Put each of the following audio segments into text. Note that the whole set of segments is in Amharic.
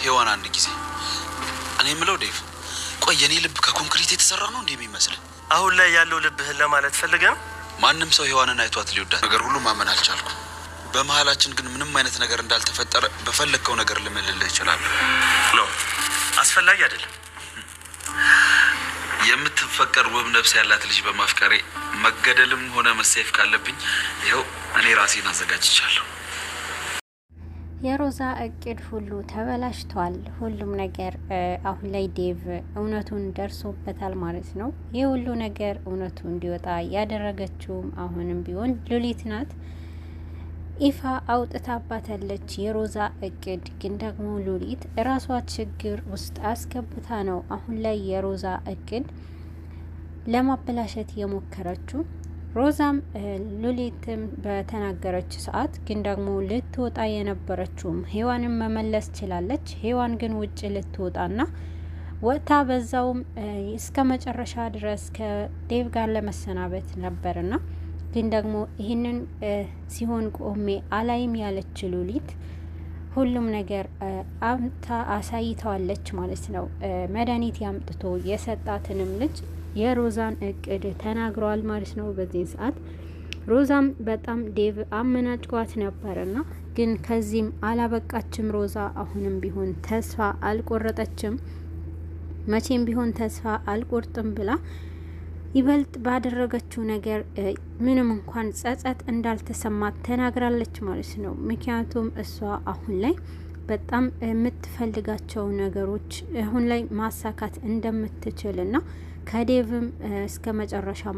ሄዋን አንድ ጊዜ እኔ ምለው ዴቭ ቆይ የኔ ልብ ከኮንክሪት የተሰራ ነው እንዴ የሚመስል? አሁን ላይ ያለው ልብህን ለማለት ፈልገህ ነው? ማንም ሰው ሄዋንን አይቷት ሊወዳት ነገር ሁሉ ማመን አልቻልኩም። በመሃላችን ግን ምንም አይነት ነገር እንዳልተፈጠረ በፈለከው ነገር ልምልልህ ይችላል። ነው አስፈላጊ አይደለም። የምትፈቀር ውብ ነፍስ ያላት ልጅ በማፍቀሬ መገደልም ሆነ መሰይፍ ካለብኝ ይኸው እኔ ራሴን አዘጋጅቻለሁ። የሮዛ እቅድ ሁሉ ተበላሽቷል። ሁሉም ነገር አሁን ላይ ዴቭ እውነቱን ደርሶበታል ማለት ነው። ይህ ሁሉ ነገር እውነቱ እንዲወጣ ያደረገችውም አሁንም ቢሆን ሉሊት ናት። ይፋ አውጥታባታለች የሮዛ እቅድ። ግን ደግሞ ሉሊት እራሷ ችግር ውስጥ አስገብታ ነው አሁን ላይ የሮዛ እቅድ ለማበላሸት የሞከረችው። ሮዛም ሉሊትም በተናገረች ሰዓት ግን ደግሞ ልትወጣ የነበረችውም ሄዋንን መመለስ ችላለች። ሄዋን ግን ውጭ ልትወጣና ወጥታ በዛውም እስከ መጨረሻ ድረስ ከዴቭ ጋር ለመሰናበት ነበርና ግን ደግሞ ይህንን ሲሆን ቆሜ አላይም ያለች ሉሊት ሁሉም ነገር አምታ አሳይተዋለች ማለት ነው። መድኃኒት ያምጥቶ የሰጣትንም ልጅ የሮዛን እቅድ ተናግረዋል ማለት ነው። በዚህ ሰዓት ሮዛም በጣም ዴቭ አመናጭቋት ነበርና ግን ከዚህም አላበቃችም። ሮዛ አሁንም ቢሆን ተስፋ አልቆረጠችም። መቼም ቢሆን ተስፋ አልቆርጥም ብላ ይበልጥ ባደረገችው ነገር ምንም እንኳን ጸጸት እንዳልተሰማት ተናግራለች ማለት ነው። ምክንያቱም እሷ አሁን ላይ በጣም የምትፈልጋቸው ነገሮች አሁን ላይ ማሳካት እንደምትችልና ከዴቭም እስከ መጨረሻም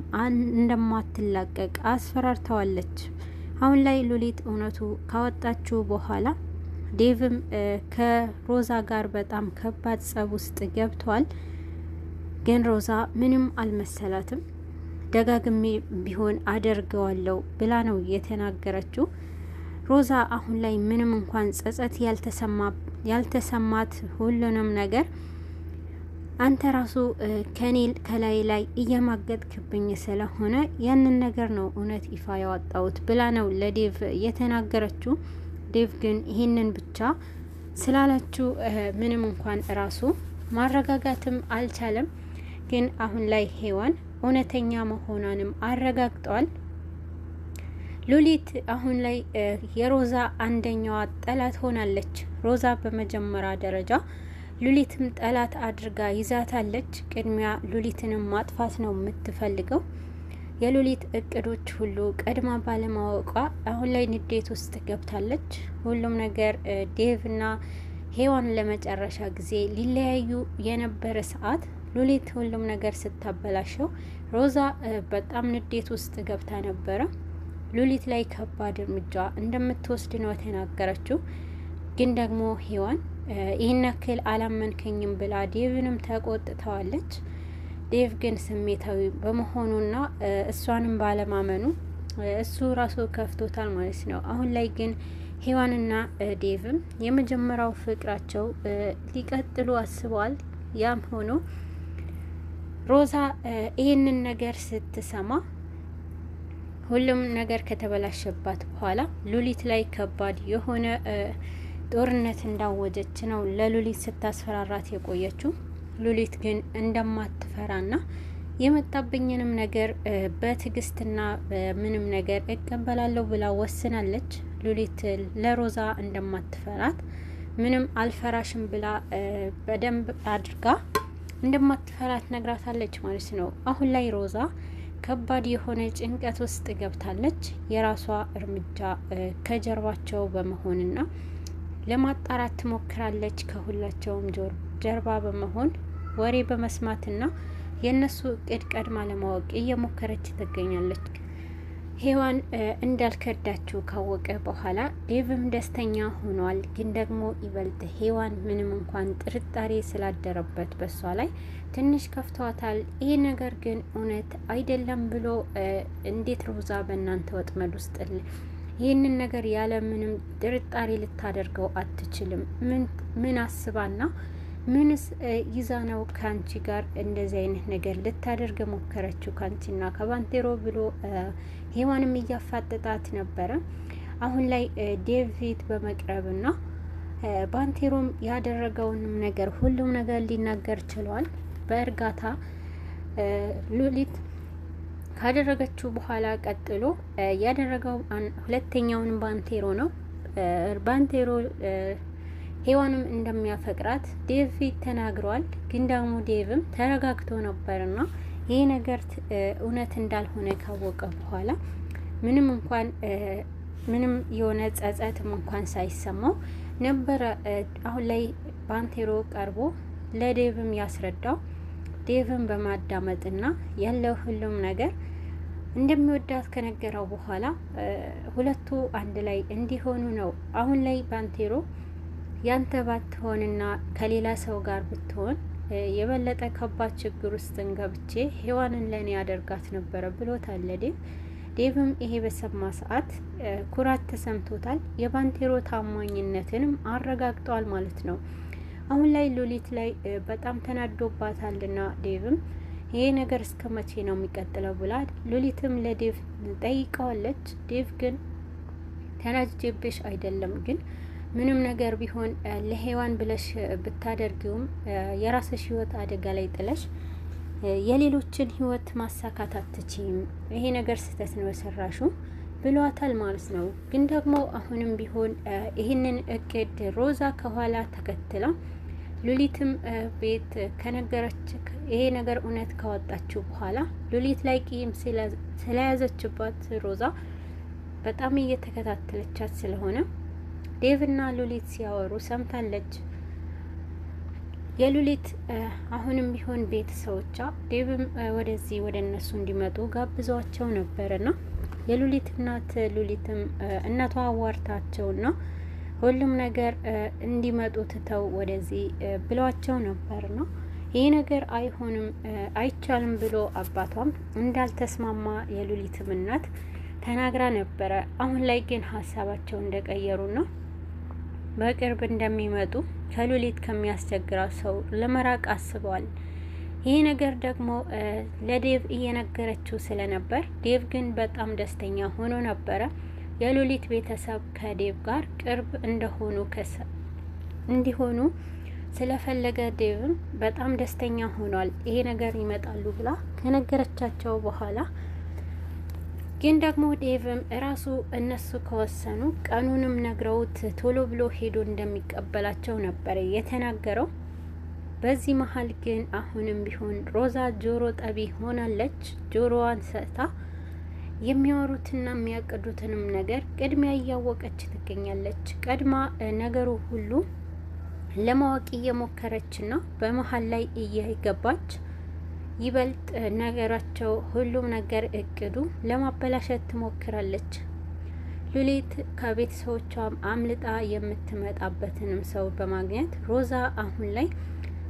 እንደማትላቀቅ አስፈራርተዋለች። አሁን ላይ ሉሊት እውነቱ ካወጣችው በኋላ ዴቭም ከሮዛ ጋር በጣም ከባድ ጸብ ውስጥ ገብቷል። ግን ሮዛ ምንም አልመሰላትም። ደጋግሜ ቢሆን አደርገዋለሁ ብላ ነው የተናገረችው። ሮዛ አሁን ላይ ምንም እንኳን ጸጸት ያልተሰማት ሁሉንም ነገር አንተ ራሱ ከላይ ላይ እየማገጥክብኝ ስለሆነ ያንን ነገር ነው እውነት ይፋ ያወጣሁት ብላ ነው ለዴቭ የተናገረችው። ዴቭ ግን ይህንን ብቻ ስላለችው ምንም እንኳን ራሱ ማረጋጋትም አልቻለም። ግን አሁን ላይ ሄዋን እውነተኛ መሆኗንም አረጋግጠዋል። ሉሊት አሁን ላይ የሮዛ አንደኛዋ ጠላት ሆናለች። ሮዛ በመጀመሪያ ደረጃ ሉሊትም ጠላት አድርጋ ይዛታለች። ቅድሚያ ሉሊትንም ማጥፋት ነው የምትፈልገው። የሉሊት እቅዶች ሁሉ ቀድማ ባለማወቋ አሁን ላይ ንዴት ውስጥ ገብታለች። ሁሉም ነገር ዴቭና ሄዋን ለመጨረሻ ጊዜ ሊለያዩ የነበረ ሰዓት ሉሊት ሁሉም ነገር ስታበላሸው ሮዛ በጣም ንዴት ውስጥ ገብታ ነበረ። ሉሊት ላይ ከባድ እርምጃ እንደምትወስድ ነው የተናገረችው። ግን ደግሞ ሄዋን ይህን ያክል አላመንከኝም ብላ ዴቭንም ተቆጥተዋለች። ዴቭ ግን ስሜታዊ በመሆኑና እሷንም ባለማመኑ እሱ ራሱ ከፍቶታል ማለት ነው። አሁን ላይ ግን ሄዋንና ዴቭም የመጀመሪያው ፍቅራቸው ሊቀጥሉ አስበዋል። ያም ሆኖ ሮዛ ይህንን ነገር ስትሰማ ሁሉም ነገር ከተበላሸባት በኋላ ሉሊት ላይ ከባድ የሆነ ጦርነት እንዳወጀች ነው ለሉሊት ስታስፈራራት የቆየችው። ሉሊት ግን እንደማትፈራና የመጣብኝንም ነገር በትዕግስትና በምንም ነገር እቀበላለሁ ብላ ወስናለች። ሉሊት ለሮዛ እንደማትፈራት ምንም አልፈራሽም ብላ በደንብ አድርጋ እንደማትፈራት ነግራታለች ማለት ነው። አሁን ላይ ሮዛ ከባድ የሆነ ጭንቀት ውስጥ ገብታለች። የራሷ እርምጃ ከጀርባቸው በመሆንና ለማጣራት ትሞክራለች። ከሁላቸውም ጀርባ በመሆን ወሬ በመስማትና የነሱ እቅድ ቀድማ ለማወቅ እየሞከረች ትገኛለች። ሄዋን እንዳልከዳችው ካወቀ በኋላ ዴቭም ደስተኛ ሆኗል። ግን ደግሞ ይበልጥ ሄዋን ምንም እንኳን ጥርጣሬ ስላደረበት በሷ ላይ ትንሽ ከፍቷታል። ይህ ነገር ግን እውነት አይደለም ብሎ እንዴት ሮዛ በእናንተ ወጥመድ ውስጥ ይህንን ነገር ያለ ምንም ጥርጣሬ ልታደርገው አትችልም? ምን አስባና ምንስ ይዛ ነው ካንቺ ጋር እንደዚህ አይነት ነገር ልታደርግ ሞከረችው ካንቺና ከባንቴሮ ብሎ ሄዋንም እያፋጠጣት ነበረ። አሁን ላይ ዴቪድ በመቅረብና ባንቴሮም ያደረገውንም ነገር ሁሉም ነገር ሊናገር ችሏል በእርጋታ። ሉሊት ካደረገችው በኋላ ቀጥሎ ያደረገው ሁለተኛውን ባንቴሮ ነው። ባንቴሮ ሄዋንም እንደሚያፈቅራት ዴቭ ተናግሯል። ግን ደግሞ ዴቭም ተረጋግቶ ነበርና ይሄ ነገር እውነት እንዳልሆነ ካወቀ በኋላ ምንም የሆነ ጸጸትም እንኳን ሳይሰማው ነበረ አሁን ላይ ባንቴሮ ቀርቦ ለዴቭም ያስረዳው። ዴቭን በማዳመጥና ያለው ሁሉም ነገር እንደሚወዳት ከነገረው በኋላ ሁለቱ አንድ ላይ እንዲሆኑ ነው። አሁን ላይ ባንቴሮ ያንተ ባትሆንና ከሌላ ሰው ጋር ብትሆን የበለጠ ከባድ ችግር ውስጥ ገብቼ ሄዋንን ለኔ ያደርጋት ነበረ ብሎታል ዴቭ። ዴቭም ይሄ በሰማ ሰዓት ኩራት ተሰምቶታል። የባንቴሮ ታማኝነትንም አረጋግጧል ማለት ነው። አሁን ላይ ሉሊት ላይ በጣም ተናዶባታልና ዴቭም ይሄ ነገር እስከ መቼ ነው የሚቀጥለው ብላ ሉሊትም ለዴቭ ጠይቀዋለች። ዴቭ ግን ተናጅጄብሽ አይደለም፣ ግን ምንም ነገር ቢሆን ለሄዋን ብለሽ ብታደርጊውም የራስሽ ህይወት አደጋ ላይ ጥለሽ የሌሎችን ህይወት ማሳካት አትችይም። ይሄ ነገር ስህተት ነው የሰራሹ ብሏታል ማለት ነው። ግን ደግሞ አሁንም ቢሆን ይህንን እቅድ ሮዛ ከኋላ ተከትላ ሉሊትም ቤት ከነገረች ይሄ ነገር እውነት ካወጣችው በኋላ ሉሊት ላይ ቂም ስለያዘችባት ሮዛ በጣም እየተከታተለቻት ስለሆነ ዴቭና ሉሊት ሲያወሩ ሰምታለች። የሉሊት አሁንም ቢሆን ቤተሰቦቿ ዴቭም ወደዚህ ወደ እነሱ እንዲመጡ ጋብዘዋቸው ነበርና የሉሊት እናት ሉሊትም እናቷ አዋርታቸውና ሁሉም ነገር እንዲመጡ ትተው ወደዚህ ብሏቸው ነበርና ይሄ ነገር አይሆንም አይቻልም ብሎ አባቷም እንዳልተስማማ የሉሊትም እናት ተናግራ ነበረ። አሁን ላይ ግን ሀሳባቸው እንደቀየሩና በቅርብ እንደሚመጡ ከሉሊት ከሚያስቸግራት ሰው ለመራቅ አስበዋል። ይሄ ነገር ደግሞ ለዴቭ እየነገረችው ስለነበር ዴቭ ግን በጣም ደስተኛ ሆኖ ነበረ። የሉሊት ቤተሰብ ከዴቭ ጋር ቅርብ እንዲሆኑ ስለፈለገ ዴቭም በጣም ደስተኛ ሆኗል። ይሄ ነገር ይመጣሉ ብላ ከነገረቻቸው በኋላ ግን ደግሞ ዴቭም እራሱ እነሱ ከወሰኑ ቀኑንም ነግረውት ቶሎ ብሎ ሄዶ እንደሚቀበላቸው ነበር የተናገረው። በዚህ መሀል ግን አሁንም ቢሆን ሮዛ ጆሮ ጠቢ ሆናለች። ጆሮዋን ሰጥታ የሚያወሩትና የሚያቅዱትንም ነገር ቅድሚያ እያወቀች ትገኛለች። ቀድማ ነገሩ ሁሉ ለማወቅ እየሞከረችና በመሀል ላይ እየገባች ይበልጥ ነገራቸው ሁሉም ነገር እቅዱ ለማበላሸት ትሞክራለች። ሉሊት ከቤተሰቦቿ አምልጣ የምትመጣበትንም ሰው በማግኘት ሮዛ አሁን ላይ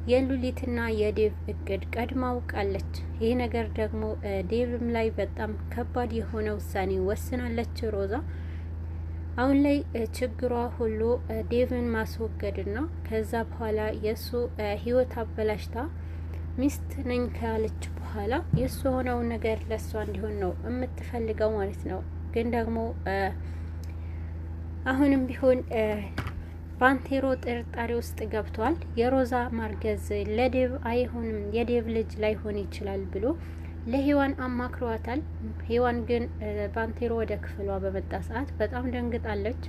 የሉሊትና የዴቭ እቅድ ቀድማ አውቃለች። ይህ ነገር ደግሞ ዴቭም ላይ በጣም ከባድ የሆነ ውሳኔ ወስናለች ሮዛ። አሁን ላይ ችግሯ ሁሉ ዴቭን ማስወገድና ከዛ በኋላ የሱ ህይወት አበላሽታ ሚስት ነኝ ካለች በኋላ የሱ የሆነው ነገር ለሷ እንዲሆን ነው የምትፈልገው ማለት ነው። ግን ደግሞ አሁንም ቢሆን ባንቴሮ ጥርጣሬ ውስጥ ገብቷል። የሮዛ ማርገዝ ለዴቭ አይሆንም፣ የዴቭ ልጅ ላይሆን ይችላል ብሎ ለሄዋን አማክሯታል። ሄዋን ግን ባንቴሮ ወደ ክፍሏ በመጣ ሰዓት በጣም ደንግጣለች።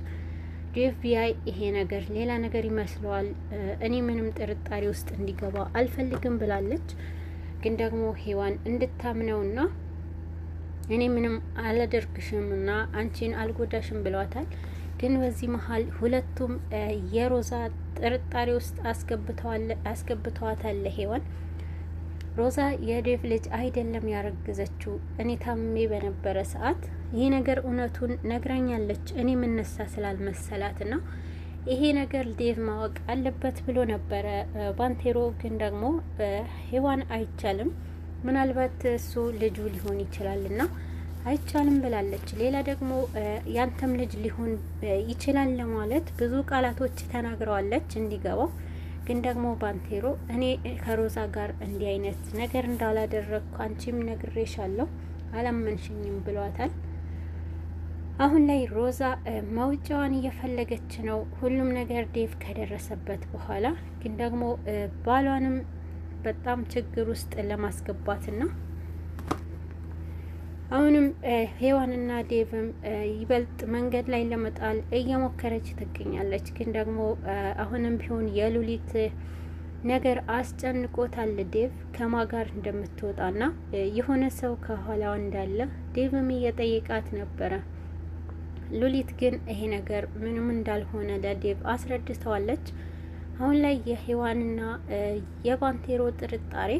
ዴቭ ቢያይ ይሄ ነገር ሌላ ነገር ይመስለዋል፣ እኔ ምንም ጥርጣሬ ውስጥ እንዲገባ አልፈልግም ብላለች። ግን ደግሞ ሄዋን እንድታምነውና እኔ ምንም አላደርግሽም እና አንቺን አልጎዳሽም ብሏታል። ግን በዚህ መሀል ሁለቱም የሮዛ ጥርጣሬ ውስጥ አስገብተዋታል ሄዋን። ሮዛ የዴቭ ልጅ አይደለም ያረገዘችው፣ እኔ ታምሜ በነበረ ሰዓት ይሄ ነገር እውነቱን ነግራኛለች፣ እኔ ምነሳ ስላልመሰላትና ይሄ ነገር ዴቭ ማወቅ አለበት ብሎ ነበረ ባንቴሮ። ግን ደግሞ ሄዋን አይቻልም፣ ምናልባት እሱ ልጁ ሊሆን ይችላልና አይቻልም ብላለች። ሌላ ደግሞ ያንተም ልጅ ሊሆን ይችላል ለማለት ብዙ ቃላቶች ተናግረዋለች እንዲገባው። ግን ደግሞ ባንቴሮ እኔ ከሮዛ ጋር እንዲህ አይነት ነገር እንዳላደረግኩ አንቺም ነግሬሻለሁ አላመንሽኝም ብሏታል። አሁን ላይ ሮዛ መውጫዋን እየፈለገች ነው። ሁሉም ነገር ዴቭ ከደረሰበት በኋላ ግን ደግሞ ባሏንም በጣም ችግር ውስጥ ለማስገባትና አሁንም ሄዋንና ዴቭም ይበልጥ መንገድ ላይ ለመጣል እየሞከረች ትገኛለች። ግን ደግሞ አሁንም ቢሆን የሉሊት ነገር አስጨንቆታል። ዴቭ ከማጋር እንደምትወጣና የሆነ ሰው ከኋላዋ እንዳለ ዴቭም እየጠየቃት ነበረ። ሉሊት ግን ይሄ ነገር ምንም እንዳልሆነ ለዴቭ አስረድተዋለች። አሁን ላይ የሄዋንና የባንቴሮ ጥርጣሬ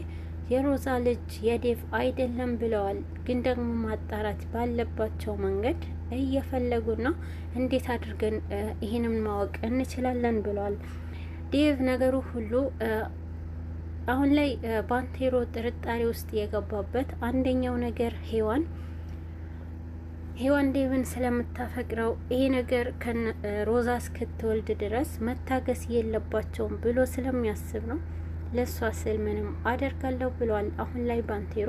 የሮዛ ልጅ የዴቭ አይደለም ብለዋል። ግን ደግሞ ማጣራት ባለባቸው መንገድ እየፈለጉና እንዴት አድርገን ይህንም ማወቅ እንችላለን ብለዋል። ዴቭ ነገሩ ሁሉ አሁን ላይ ባንቴሮ ጥርጣሬ ውስጥ የገባበት አንደኛው ነገር ሄዋን ዴቭን ስለምታፈቅረው ይሄ ነገር ሮዛ እስክትወልድ ድረስ መታገስ የለባቸውም ብሎ ስለሚያስብ ነው። ለሷ ስል ምንም አደርጋለሁ ብሏል። አሁን ላይ ባንቴሮ